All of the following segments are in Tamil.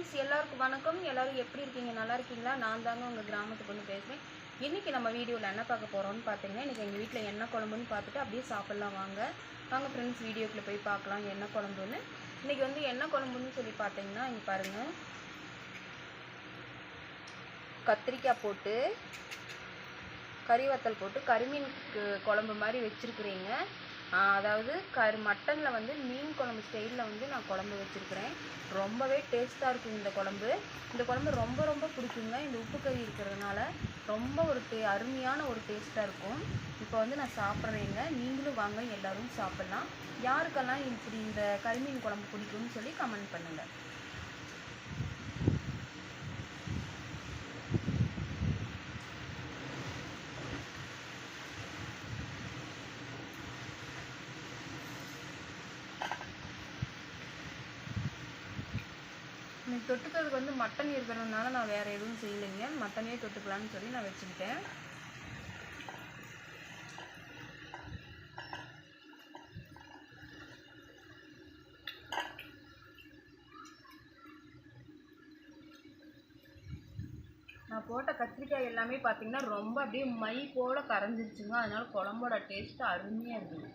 ஃப்ரெண்ட்ஸ், எல்லாருக்கும் வணக்கம். எல்லாரும் எப்படி இருக்கீங்க? நல்லா இருக்கீங்களா? நான் தாங்க உங்கள் கிராமத்துக்கு வந்து பேசுகிறேன். இன்றைக்கி நம்ம வீடியோவில் என்ன பார்க்க போகிறோம்னு பார்த்தீங்கன்னா, இன்றைக்கி எங்கள் வீட்டில் என்ன குழம்புன்னு பார்த்துட்டு அப்படியே சாப்பிட்லாம் வாங்க. வாங்க ஃப்ரெண்ட்ஸ், வீடியோக்குள்ளே போய் பார்க்கலாம் என்ன குழம்புன்னு. இன்றைக்கி வந்து என்ன குழம்புன்னு சொல்லி பார்த்தீங்கன்னா, இங்கே பாருங்கள், கத்திரிக்காய் போட்டு கறி வத்தல் போட்டு கறிமீனுக்கு குழம்பு மாதிரி வச்சுருக்குறீங்க. அதாவது மட்டனில் வந்து மீன் குழம்பு ஸ்டைலில் வந்து நான் குழம்பு வச்சுருக்கிறேன். ரொம்பவே டேஸ்ட்டாக இருக்கும் இந்த குழம்பு. இந்த குழம்பு ரொம்ப ரொம்ப பிடிக்குங்க. இந்த உப்பு கறி இருக்கிறதுனால ரொம்ப ஒரு அருமையான ஒரு டேஸ்ட்டாக இருக்கும். இப்போ வந்து நான் சாப்பிட்றேங்க. நீங்களும் வாங்க, எல்லோரும் சாப்பிட்லாம். யாருக்கெல்லாம் இப்படி இந்த கறிமீன் குழம்பு பிடிக்கும்னு சொல்லி கமெண்ட் பண்ணுங்கள். எனக்கு தொட்டுக்கிறதுக்கு வந்து மட்டன் இருக்கிறதுனால நான் வேறு எதுவும் செய்யலைங்க. மட்டனே தொட்டுக்கலான்னு சொல்லி நான் வச்சுக்கிட்டேன். நான் போட்ட கத்திரிக்காய் எல்லாமே பார்த்திங்கன்னா ரொம்ப அப்படியே மை போல் கரைஞ்சிருச்சுங்க. அதனால குழம்போட டேஸ்ட்டு அருமையாக இருக்குது.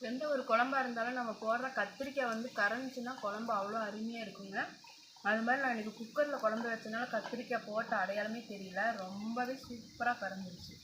எந்த ஒரு குழம்பா இருந்தாலும் நம்ம போடுற கத்திரிக்காய் வந்து கரைஞ்சின்னா குழம்பு அவ்வளோ அருமையாக இருக்குங்க. அது மாதிரி நான் எனக்கு குக்கரில் குழம்பு வச்சனால கத்திரிக்காய் போட்ட அடையாளமே தெரியல. ரொம்பவே சூப்பராக கரைஞ்சிருச்சு.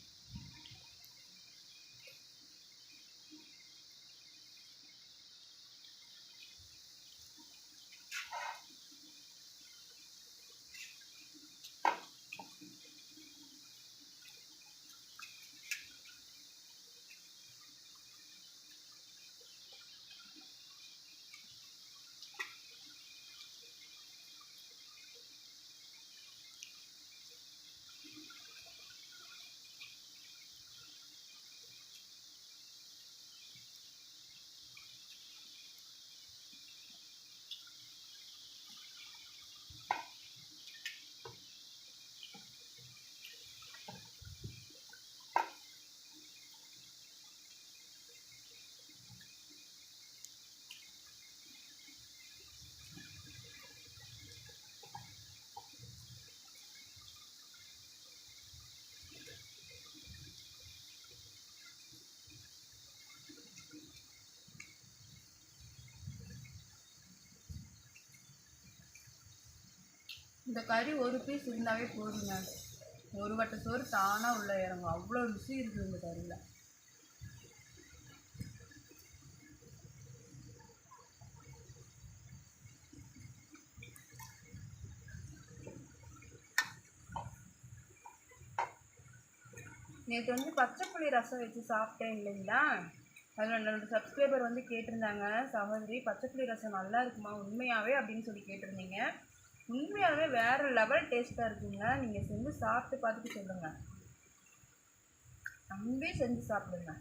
இந்த கறி ஒரு பீஸ் இருந்தாவே போதுங்க. ஒரு வட்டை சோறு தானாக உள்ளே இறங்கும். அவ்வளோ ருசி இருக்குது இந்த கறியில். நேற்று வந்து பச்சை புளி ரசம் வச்சு சாப்பிட்டேன் இல்லைங்களா? அதில் என்னோட சப்ஸ்கிரைபர் வந்து கேட்டிருந்தாங்க, சகோதரி பச்சை புளி ரசம் நல்லா இருக்குமா உண்மையாகவே அப்படின்னு சொல்லி கேட்டிருந்தீங்க. உண்மையாகவே வேறு லெவல் டேஸ்ட்டாக இருக்குங்க. நீங்கள் செஞ்சு சாப்பிட்டு பார்த்துட்டு சொல்லுங்கள். நம்பி செஞ்சு சாப்பிடுங்க.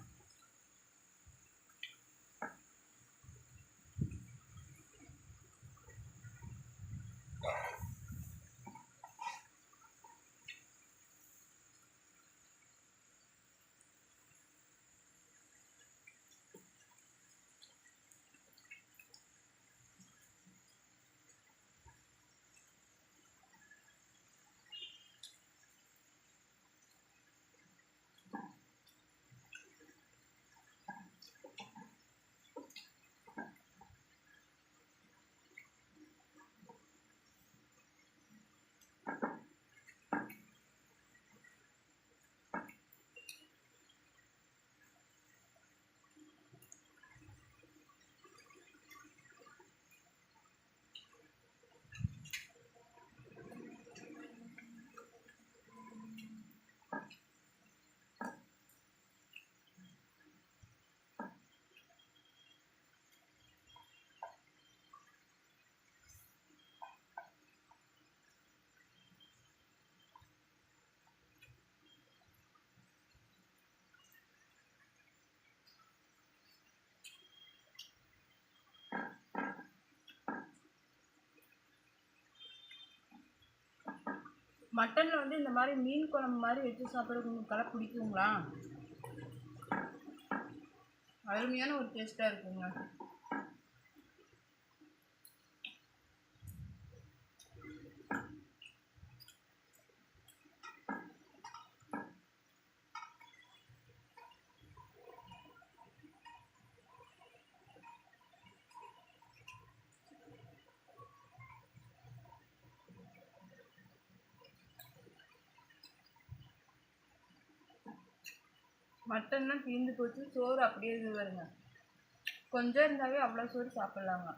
மட்டனில் வந்து இந்த மாதிரி மீன் குழம்பு மாதிரி வச்சு சாப்பிட்றது உங்களுக்கெல்லாம் பிடிக்குங்களா? அருமையான ஒரு டேஸ்ட்டாக இருக்குங்க. மட்டன்லாம் தீர்ந்து போச்சு, சோறு அப்படியே இது வருங்க. கொஞ்சம் இருந்தாவே அவ்வளோ சோறு சாப்பிட்லாங்க.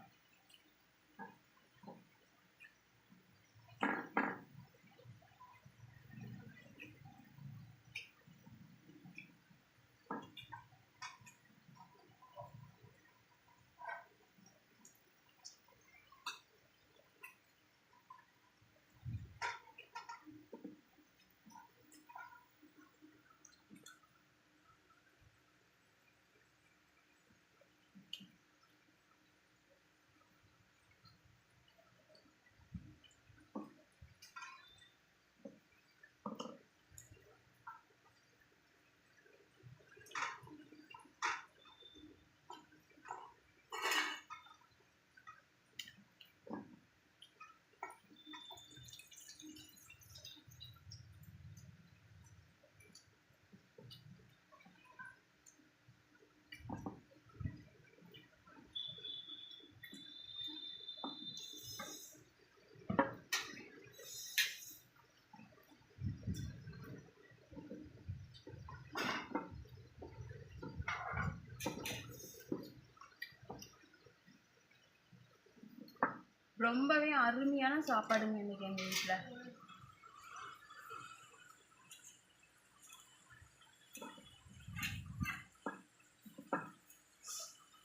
ரொம்பவே அருமையான சாப்பாடுங்க இன்னைக்கு எங்கள் வீட்டில்.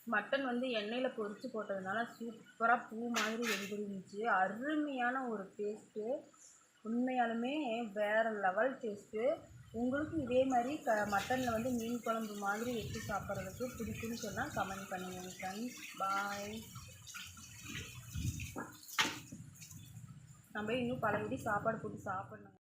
மட்டன் வந்து எண்ணெயில் பொரித்து போட்டதுனால சூப்பராக பூ மாதிரி வெந்திருந்துச்சு. அருமையான ஒரு டேஸ்ட்டு, உண்மையாலுமே வேறு லெவல் டேஸ்ட்டு. உங்களுக்கு இதே மாதிரி மட்டனில் வந்து மீன் குழம்பு மாதிரி வச்சு சாப்பிட்றதுக்கு பிடிக்குன்னு சொன்னால் கமெண்ட் பண்ணுங்க ஃப்ரெண்ட்ஸ். பாய். நம்ம இன்னும் பல வீடு சாப்பாடு போட்டு சாப்பிட்ணும்.